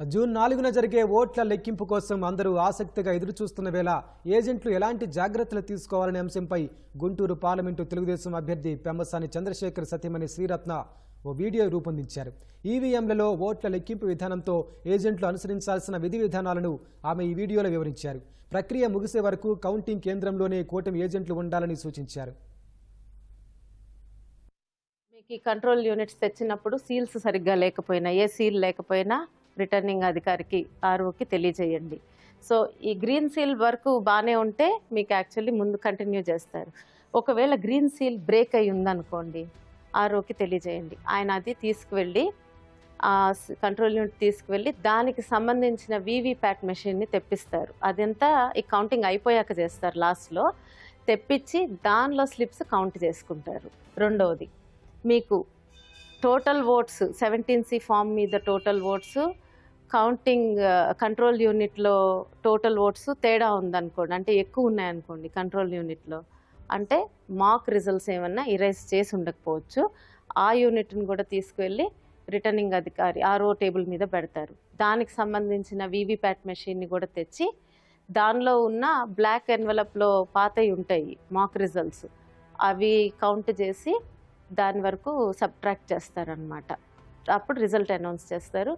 June 4న జరిగే ఓట్ల లెక్కింపు కోసం అందరూ ఆసక్తిగా ఎదురుచూస్తున్న వేళ ఏజెంట్లు ఎలాంటి జాగ్రత్తలు తీసుకోవాలనే అంశంపై గుంటూరు పార్లమెంటు తెలుగుదేశం అభ్యర్థి పెమ్మసాని చంద్రశేఖర్ సతీమణి శ్రీరత్న ఓ వీడియో రూపొందించారు. ఈవీఎంలలో ఓట్ల లెక్కింపు విధానంతో ఏజెంట్లు అనుసరించాల్సిన విధి విధానాలను ఆమె ఈ వీడియోలో వివరించారు. ప్రక్రియ ముగిసే వరకు కౌంటింగ్ కేంద్రంలోనే కూటమి ఏజెంట్లు ఉండాలని సూచించారు. మీకు కంట్రోల్ యూనిట్స్ తెచ్చినప్పుడు సీల్స్ సరిగ్గా లేకపోయినా, ఏ సీల్ లేకపోయినా రిటర్నింగ్ అధికారికి ఆర్ఓకి తెలియజేయండి. సో ఈ గ్రీన్ సీల్ వరకు బాగానే ఉంటే మీకు యాక్చువల్లీ ముందు కంటిన్యూ చేస్తారు. ఒకవేళ గ్రీన్ సీల్ బ్రేక్ అయి ఉందనుకోండి, ఆర్ఓకి తెలియజేయండి. ఆయన అది తీసుకువెళ్ళి కంట్రోల్ యూనిట్ తీసుకువెళ్ళి దానికి సంబంధించిన వీవీప్యాట్ మెషిన్ని తెప్పిస్తారు. అదంతా ఈ కౌంటింగ్ అయిపోయాక చేస్తారు. లాస్ట్లో తెప్పించి దానిలో స్లిప్స్ కౌంట్ చేసుకుంటారు. రెండవది, మీకు టోటల్ ఓట్స్ 17C ఫామ్ మీద టోటల్ ఓట్స్, కౌంటింగ్ కంట్రోల్ యూనిట్లో టోటల్ ఓట్స్ తేడా ఉందనుకోండి, అంటే ఎక్కువ ఉన్నాయనుకోండి కంట్రోల్ యూనిట్లో, అంటే మాక్ రిజల్ట్స్ ఏమన్నా ఇరేజ్ చేసి ఉండకపోవచ్చు. ఆ యూనిట్ని కూడా తీసుకువెళ్ళి రిటర్నింగ్ అధికారి ఆర్ఓ టేబుల్ మీద పెడతారు. దానికి సంబంధించిన వీవీప్యాట్ మెషిన్ని కూడా తెచ్చి దానిలో ఉన్న బ్లాక్ ఎన్వలప్లో పాతవి ఉంటాయి మాక్ రిజల్ట్స్, అవి కౌంట్ చేసి దాని వరకు సబ్ట్రాక్ట్ చేస్తారనమాట. అప్పుడు రిజల్ట్ అనౌన్స్ చేస్తారు.